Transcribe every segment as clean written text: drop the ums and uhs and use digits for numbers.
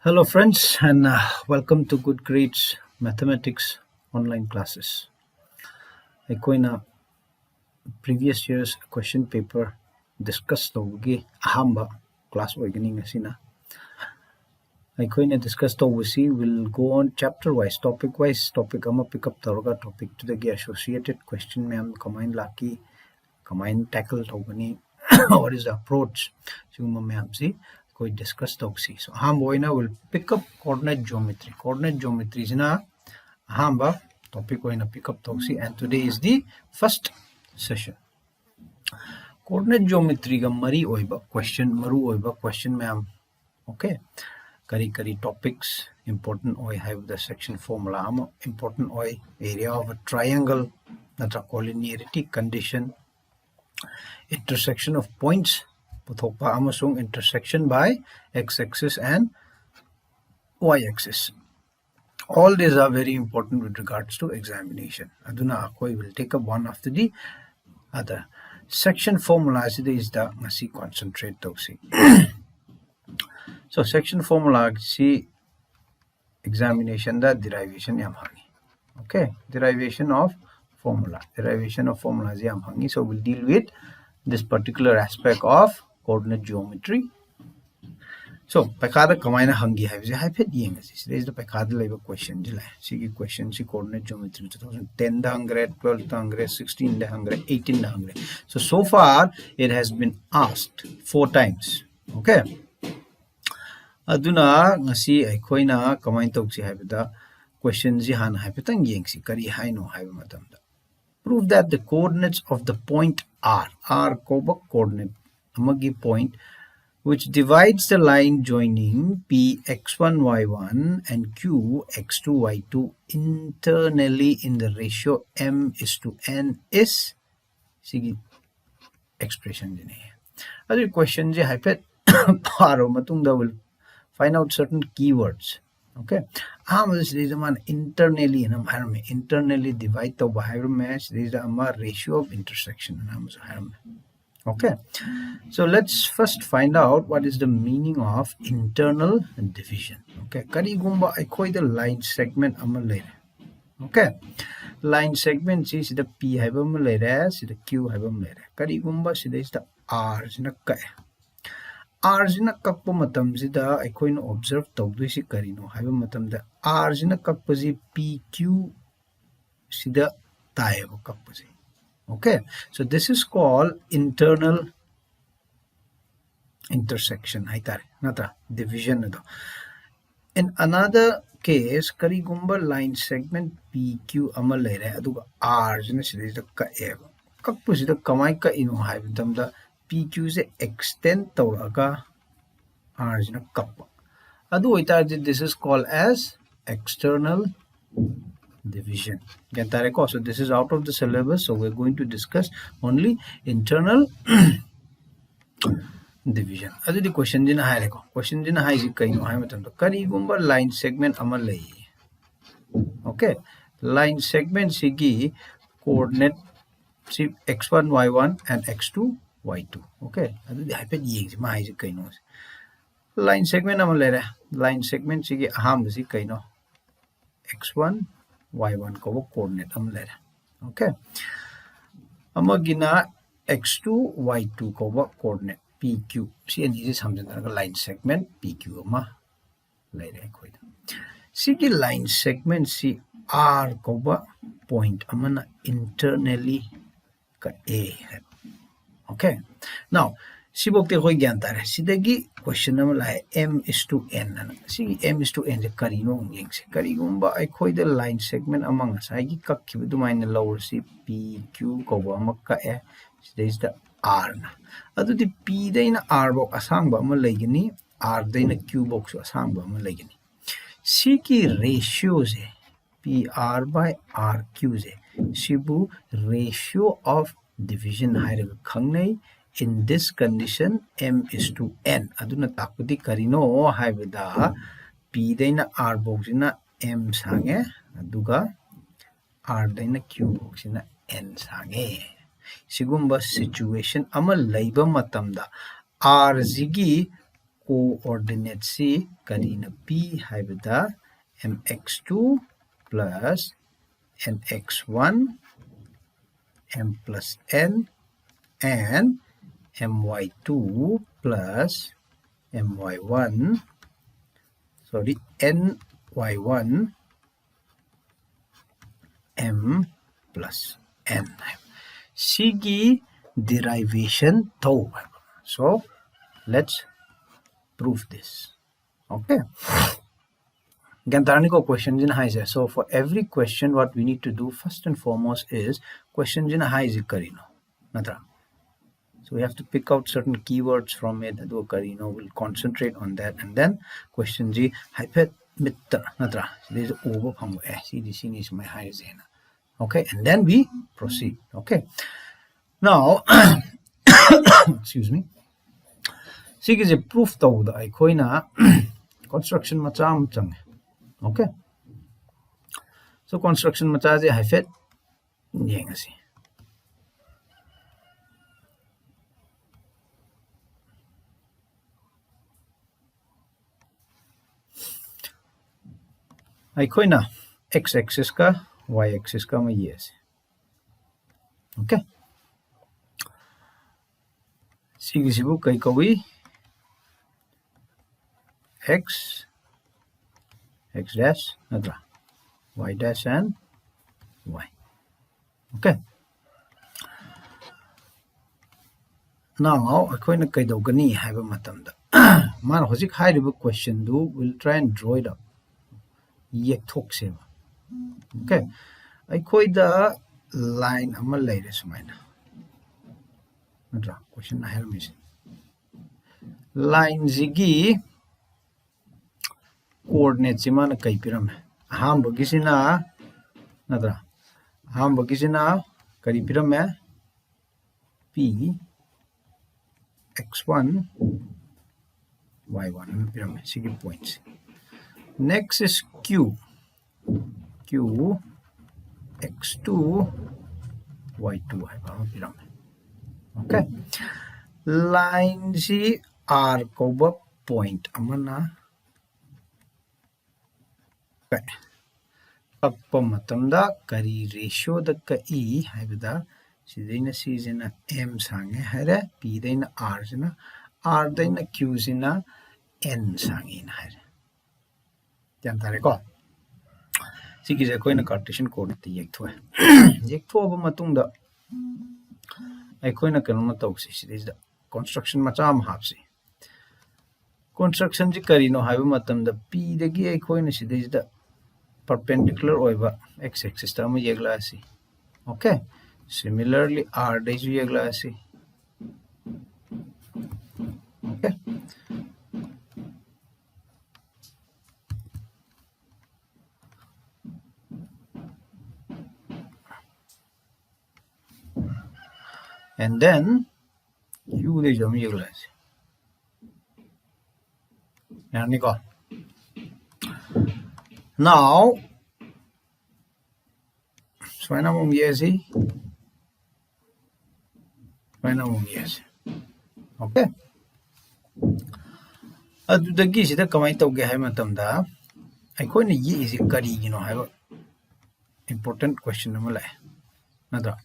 Hello, friends, and welcome to GoodGrades Mathematics online classes. ꯑꯩꯈꯣꯏꯅ previous year's question paper discuss ꯇꯧꯕꯒꯤ ꯑꯍꯥꯟꯕ class ꯑꯣꯏꯒꯅꯤ ꯉꯁꯤꯅ. ꯑꯩꯈꯣꯏꯅ discuss ꯇꯧꯕꯁꯤ will go on chapter wise, topic wise, topic ꯑꯃ pick up ꯇꯧꯔꯒ topic ꯇꯨꯗꯒꯤ associated question ꯃꯌꯥꯝ ꯀꯃꯥꯏꯅ ꯂꯥꯛꯀꯤ, ꯀꯃꯥꯏꯅ tackle ꯇꯧꯒꯅꯤ, what is the approach, ꯁꯤꯒꯨꯝꯕ ꯃꯌꯥꯝꯁꯤ we discuss tausi. So ahamba will pick up coordinate geometry. Coordinate geometry is na ahamba topic oina pick up tausi, and today is the first session. Coordinate geometry ga mari oiba question maru oiba question ma'am. Okay, kari topics important oi have the section formula ama important oi area of a triangle, natra collinearity condition, intersection of points, puthokpa amasung intersection by x-axis and y-axis. All these are very important with regards to examination. Aduna akoi will take up one after the other. Section formula is the ngasi concentrate tausi. So section formula si examination da derivation yam hangi. Okay, derivation of formula is yam hangi. So we'll deal with this particular aspect of coordinate geometry. So paikada kamaina hangi haibse haifet yenga this is the paikada level question jila sigi question si coordinate geometry 2010 da hangre, 12 da hangre, 16 da hangre, 18 da hangre. So far it has been asked 4 times. Okay, aduna ngasi aikoina kamain tausi haibda question ji hana haifetang yengsi kari haino haiba matamda. Prove that the coordinates of the point R koba coordinate amagi point which divides the line joining P x1 y1 and Q x2 y2 internally in the ratio m:n is sigi expression jine. Other question je haipet paro matungda will find out certain keywords. Okay, this is the internally internally divide the this is the ratio of intersection. Okay, so let's first find out what is the meaning of internal division. Okay, karigumba aikoi the line segment ama lere. Okay, line segment is the P haibam lere, the Q haibam lere. Karigumba is the R sina kai. R sina kakpa matam sida aikoina observe tawduisi karino haiba matam da R sina kakpaji PQ sida tayeba kakpaji. Okay, so this is called internal intersection haitare natra division ado. In another case karigumba line segment PQ ama lere aduga R sina sida kaeba kakpa sida kamai ka ino haiba tamda PQ se extend tawraga R is kappa. This is called as external division. So this is out of the syllabus, so we're going to discuss only internal division. Adu the question dina hai ko. Question dina hai ji kaino hai matam to kari gumba line segment ama lai. Okay, line segment sigi coordinate si x1 y1 and x2 y2. Okay, adu the hyped yeng ma hai ji kaino. Line segment ama lere. Line segment sigi aham si kaino x1 y1 ko coordinate am lere. Okay, amagina x2 y2 ko coordinate PQ. Si ani ji samjana line segment PQ ama lere koi. Sigi line segment si R ko point amana internally ka A. Okay, now sibokte hoi gyan tare sidagi question nama lai m:n na si m:n je karino ngeng se karigumba ai khoi the line segment among sai gi kakki du main lower si pq ko ba makka e there is the r na adu di p daina r box asang ba ma legini r daina q box asang ba ma legini si ki ratio je pr by rq je sibu ratio of division haire khangnai. In this condition m:n aduna takudi karino haibada p daina r box na m sange aduga r daina q box na n sange. Sigumba situation ama laiba matamda r zigi coordinate C karina P haibada mx2 plus nx1 m plus n and my2 plus my1 sorry ny1 m plus n. Sigi derivation tau. So let's prove this. Okay. Gantarniko questions in high. So for every question, what we need to do first and foremost is questions in high karino. Natra. So we have to pick out certain keywords from it. We'll concentrate on that, and then question G hypet mitta natra. This is over from this is my high zena. Okay, and then we proceed. Okay. Now excuse me. See is a proof though the ikoina construction macham chang. Okay. So construction machaje hyphet yengasi. Aikoina x-axis ka y-axis ka ma yes. Okay. Sigisibu kai kawi x dash nadra y dash and y. Okay. Now aikoina kai dogani haiba matamda man hojik hairiba question do we'll try and draw it up. Yek thok seba. Okay. Aikoida line ama laire sumaina. Nadra question na helmis. Line zigi coordinates imana kai piram. Aham bagisina nadra. Aham bagisina kari piram P x1 y1 piram sigi points. Next is Q x2 y2 okay. Line C R cover point amana okay. Appa matamda kari ratio da ka E haibada sidina C zina M sange hare P daina R zina R daina Q zina N sange na hare. Jantareko. Sigi is a coin Cartesian coordinate yek2. Yek2 of matunda. I coin a canonatoxis. It is the construction macham hapsi. Construction jikarino have matam the P the gay coin is the perpendicular over x axis term yeglasi. Okay. Similarly, R days yeglasi. Okay. And then you the Jami glass. Now, Swanamum yesi. Swanamum yes. Okay. The giz the comment of Gahamatamda. I coin a ye is a curry, have an important question. Nada.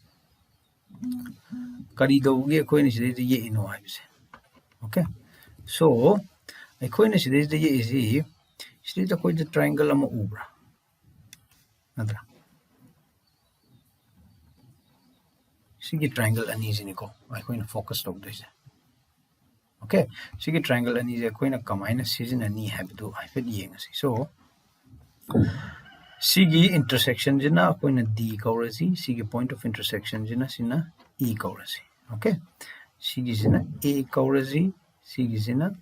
Karido coin is the ye in wives. Okay. So a coin is the ye is he. She is a quite the triangle ama ubra. Nada. See the triangle uneasy nico. I coin focused of this. Okay. See the triangle uneasy a coin a combine season and knee have to I fed yengs. So Sigi intersection jina coin D corazi, Sigi point of intersection jina sina E corazi. Okay. Sigi zina A corazi, Sigi zina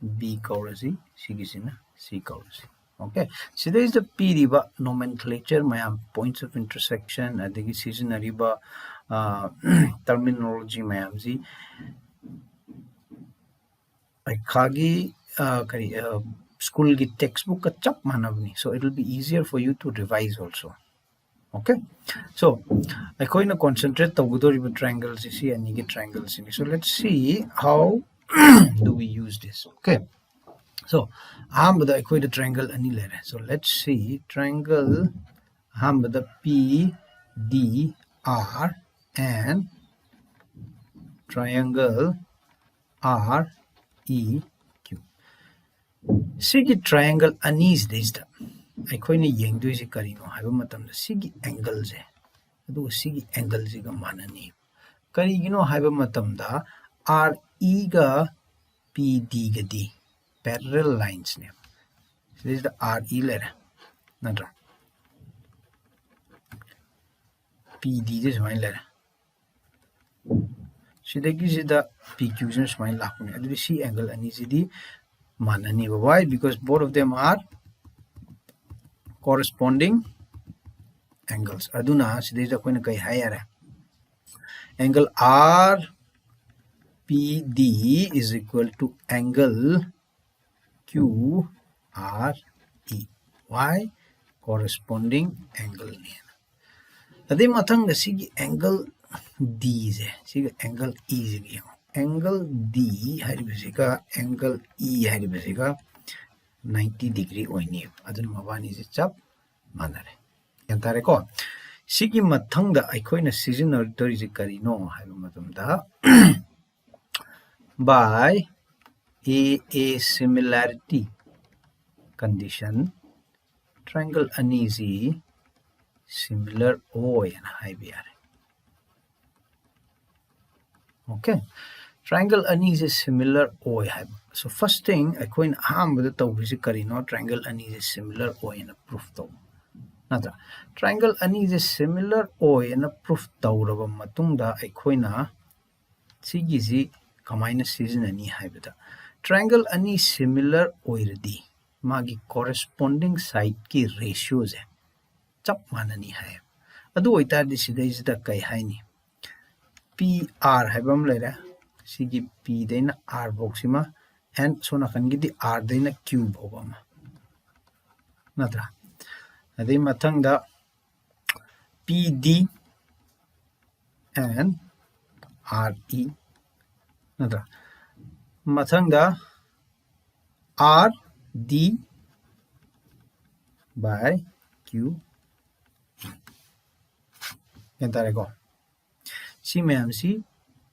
B corazi, Sigi zina C corazi. Okay. So there is the P riba nomenclature, my points of intersection, I think season riba terminology mayamzi. I kagi school ki textbook ka chap manavni, so it will be easier for you to revise also. Okay, so I going to concentrate the Udoriba triangles you see and you get triangles in it. So let's see how do we use this. Okay, So ahambada akhoi the triangle ani lere. So let's see triangle ahambada P D R and triangle R E Q. Sigi triangle ani is this da akhoi ne yengdoi se karino haiba matamda sigi angle se adu sigi angle se ga manani karigino haiba matamda RE ga PD ga di parallel lines ne. This is the RE letter. Natra PD is my letter. Sidagi is the PQ is my lakune. And we see angle and is the manani. Why? Because both of them are corresponding angles. Aduna sidagi the koi higher. Angle RPD is equal to angle QRE. Why? Corresponding angle. Ade mathang the sigi angle D is sigi angle E is angle D haribasiga angle E haribasiga 90 degree oini adun mabani is chap manare yantare ko sigi mathang da aikoina seasonal is karino haiba matamda by a similarity condition triangle uneasy similar O and high BR. Okay, triangle uneasy is similar O. So first thing I coin ham with the karino triangle uneasy is similar O in a proof though. Natra triangle uneasy is similar O in a proof tauraba matunda I coina sigizi combine season any hybida. Triangle uneasy similar oirdi magi corresponding side ki ratios hai. Chap manani hai adu oitadi sida is the kai haini PR haibam lera sigi P daina R boxima and sona kangi di R daina Q bogama natra ade mathang da PD and RE natra mathang da RD by Q. Go. See, ma'am, see,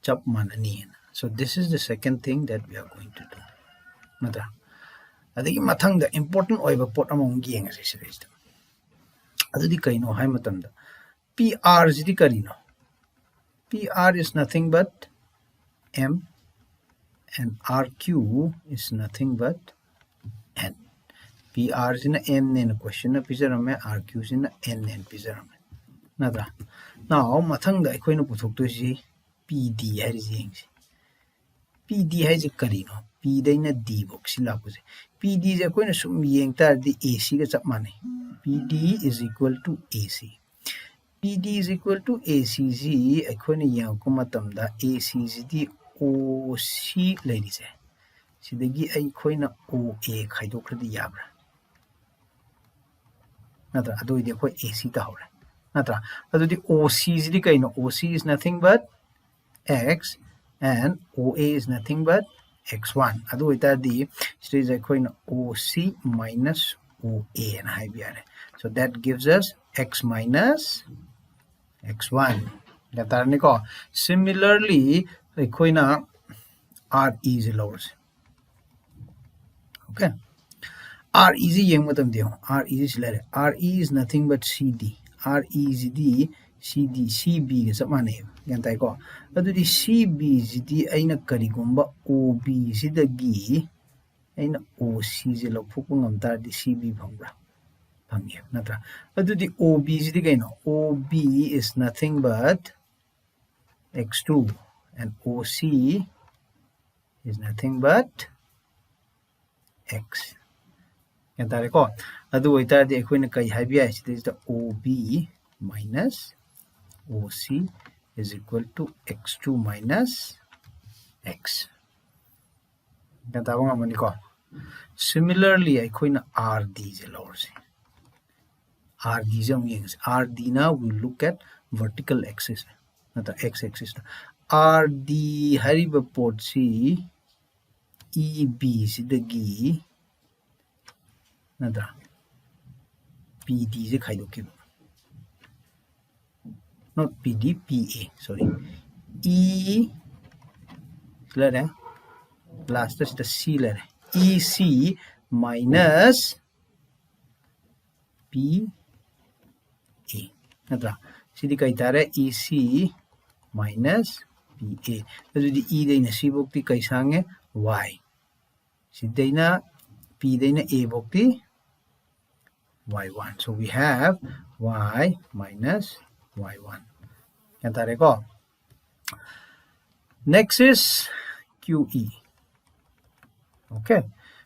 chap manani. So this is the second thing that we are going to do. Matra. Adagi mathang the important oiba pot among gang as I said. Adadi kaino hai matamda. PR is the karino. PR is nothing but M and RQ is nothing but N. PR is in N in a question of Pizarame, RQ is in N and Pizarame. Nada. Now, mathang da akoina puthok to si PD hai jing. PD hai je karino. P daina D box la puse. PD is akoina sum yeng tar di AC ga chap mane. PD is equal to AC. PD is equal to ACG akoina yang ko matam da ACG di OC lady se. Sidagi akoina OA khaidokradi yabra. Nada ado ide ko AC ta hora. Natra ado the OC is the kaino OC is nothing but X and OA is nothing but X1 ado ita di stage akoina OC minus OA and high BR. So that gives us X minus X1. Similarly akoina RE is lower. Okay, RE is yang matam deo RE is lere RE is nothing but CD. RE is the CD CB is a money. Yantaiko. But the CB is the aina karigumba OB is the gi aina OC is a lopukung of that the CB bambra. Pangya. Natra. But the OB is the gaino. OB is nothing but X2 and OC is nothing but X. Yantaiko. Adu ita the equina kai habia is the OB minus OC is equal to X2 minus X. Similarly, equina RD is lower. RD is RD now we look at vertical axis, not the X axis. RD hariba port C EB is the gi nada PD se khaidoki not PD PA sorry E letter last is the C letter EC minus PA nada sidi kai tare EC minus PA adudi E daina C bokti kai sange Y sidaina P daina A bokti Y1 so we have Y minus Y1 yan tare ko next is QE okay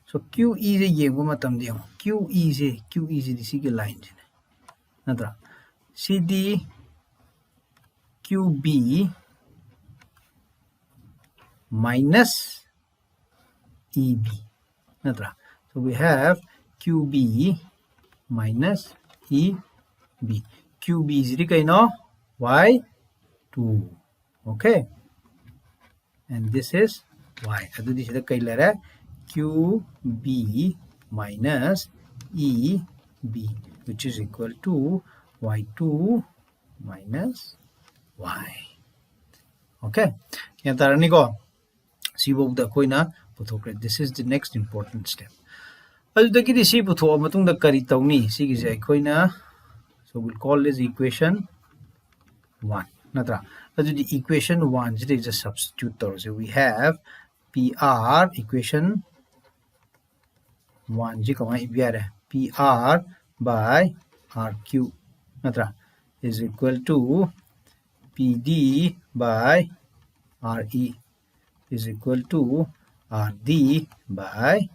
so QE se yengu matam de QE se di sige line se natra CD QB minus EB natra so we have QB minus EB QB is the kaino Y2 okay and this is Y adudi sida kai lera QB minus EB which is equal to Y2 minus Y okay yan tarani ko sibok da koina puthokre this is the next important step adudagi di si putho matung da kari tawni sigi je koina so we'll call this equation 1 natra adudi equation 1 is a substitute so we have PR equation 1 ji kama ibiare PR by RQ natra is equal to PD by RE is equal to RD by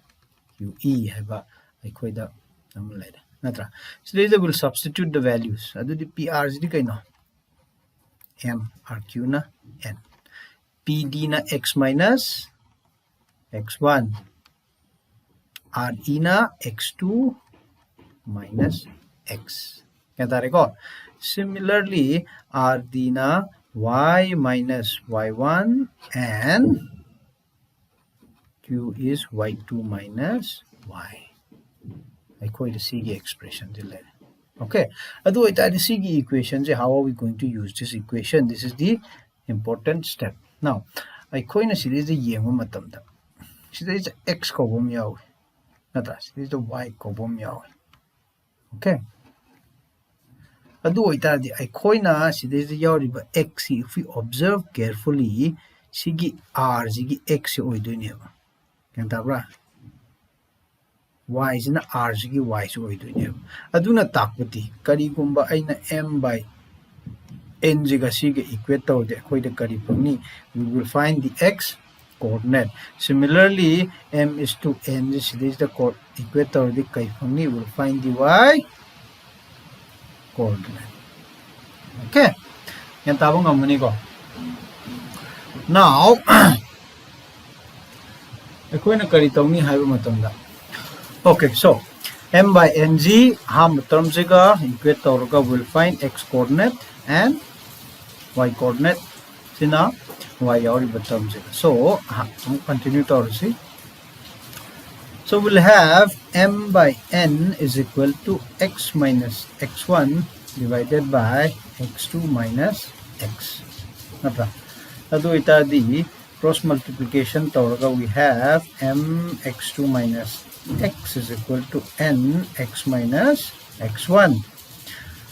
QE haiba aikoida namulaida natra so these will substitute the values adudi PR is the kaino M RQ na N PD na X minus X1 RE na X2 minus X similarly RD na Y minus Y1 and Q is Y2 minus Y I call the CG expression okay otherwise the CG equation how are we going to use this equation this is the important step now I call a series the yemu matamda there is X kobom yaw this is the Y kobom yaw okay otherwise I call na series the yaw X if we observe carefully CG R CG X oidoineba Cantabra Y is in R G Y so oidoineba aduna takpati karigumba aina M by N jiga siga equate to the koida kari pangni we will find the X coordinate similarly M is to N this is the equator the kai pangni will find the Y coordinate okay yan tabang amuni ko now akoina kari tawni haiba matamda okay so M by NG ham term jiga equate to will find X coordinate and Y coordinate sina Y or term jiga so continue to see so we'll have M by N is equal to X minus X1 divided by X2 minus X natra adu ita di cross multiplication tawraga we have M X2 minus X is equal to N X minus X1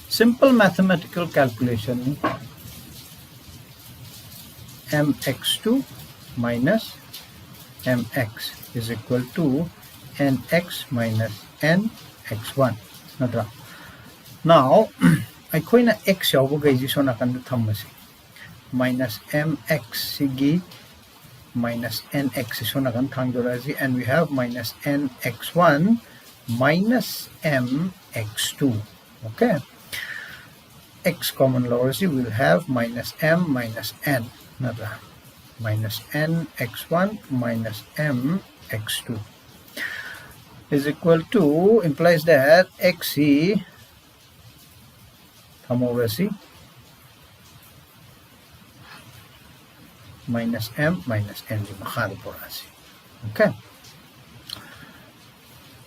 simple mathematical calculation Mx2 minus Mx is equal to Nx minus Nx1 natra now I koina X yaw ga ji sona kan thammasi minus Mx sigi minus Nx sona kan thangdoraji and we have minus Nx1 minus Mx2 okay X common lowerc will have minus M minus N natra minus Nx1 minus Mx2 is equal to implies that Xe minus M minus N okay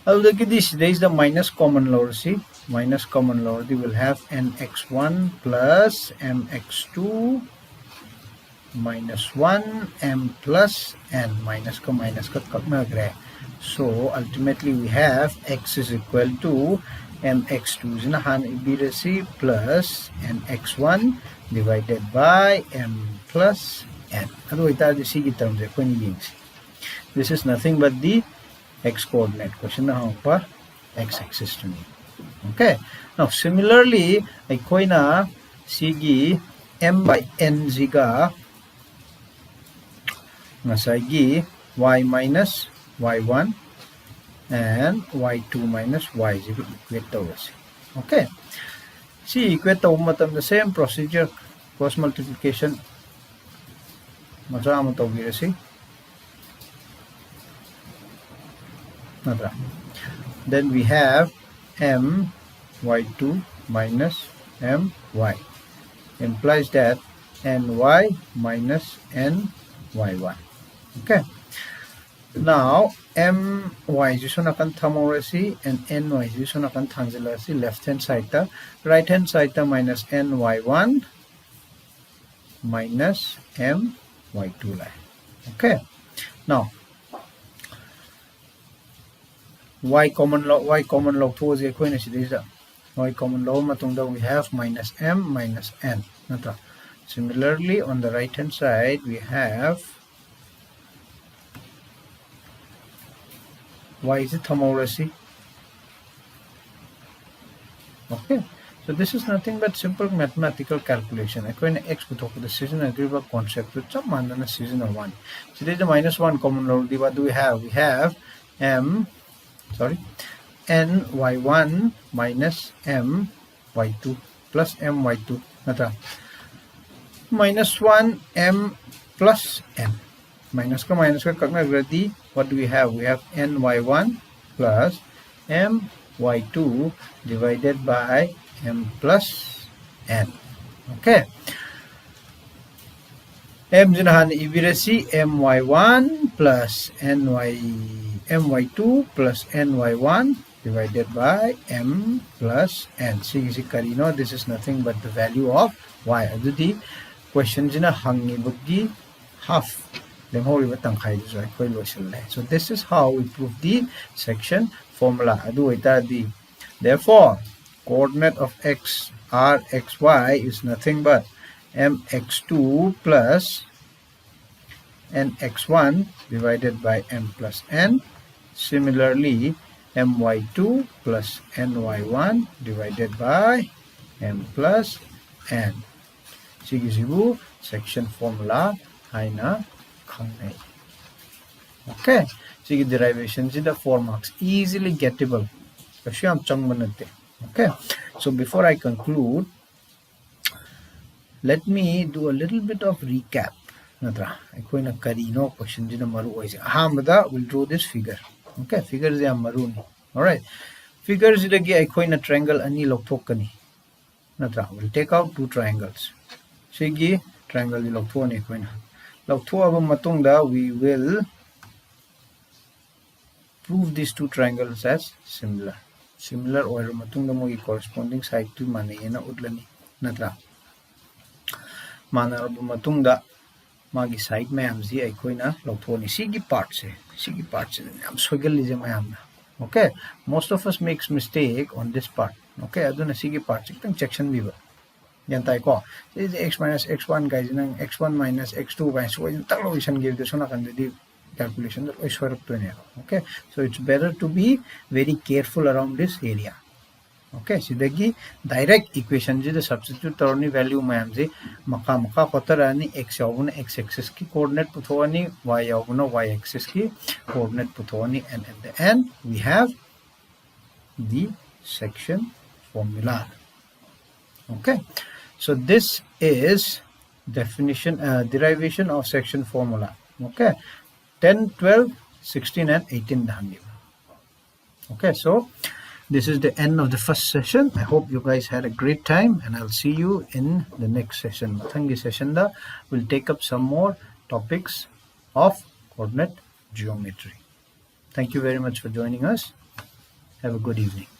There is the minus common lower. See, minus common lower. We will have nx1 plus mx2 minus 1 m plus n minus ka so ultimately we have x is equal to mx2 is na ibirasi plus nx1 divided by m plus n. This is nothing but the x coordinate question na pa x axis to me. Okay, now similarly aikoy na sige m by n ziga nasagi y minus y1 and y2 minus y0 equate tawasi. Okay, see equate taw matam the same procedure cross multiplication masama tawbirasi. Then we have m y2 minus m y implies that ny minus n y1. Okay, now m y is on akan thamorasi and n y is on akan thangzilasi left hand side ta right hand side ta minus n y1 minus m y2 line. Okay, now y common log to is equal to y common log matungda we have minus m minus n. Similarly on the right hand side we have y is thamorasi. Okay, so this is nothing but simple mathematical calculation. Equation x with the season agree concept with some mandana season of 1. So there is the minus 1 common log. What do we have? We have n y1 minus m y2 plus m y2 minus 1 m plus n minus ka ready. What do we have? We have n y1 plus m y2 divided by m plus n. Okay, m jinahan ibirasi my1 plus my2 plus ny1 divided by m plus n. See karino, this is nothing but the value of y. Adudi question jina hangi bugi half. So this is how we prove the section formula. Therefore, coordinate of x r x y is nothing but mx2 plus nx1 divided by m plus n. Similarly, my2 plus ny1 divided by m plus n. Sige section formula haina khangnai. Okay, sige derivations in the 4 marks easily gettable. Okay, so before I conclude, let me do a little bit of recap. Question we'll draw this figure. Okay, figures are maroon. Alright, figures is a triangle ani loktokani. We'll take out 2 triangles. Sige triangle loktoni we will prove these 2 triangles as similar or matungda corresponding side to manayena udlani mana matungda magi side mayamzi aikoina loktoni sigi parts am soigal mayam. Okay, most of us makes mistake on this part. Okay, aduna sigi parts section biba yantai ko this is x minus x1 guys x1 minus x2 by so in give this one the calculation. Okay, so it's better to be very careful around this area. Okay, so the direct equation the substitute value maka kotarani x x axis ki coordinate puthwani y y axis ki coordinate puthwani, and at the end we have the section formula. Okay, so this is derivation of section formula. Okay, 10, 12, 16 and 18 dhani. Okay, so this is the end of the first session. I hope you guys had a great time, and I'll see you in the next session. Mathangi session da will take up some more topics of coordinate geometry. Thank you very much for joining us. Have a good evening.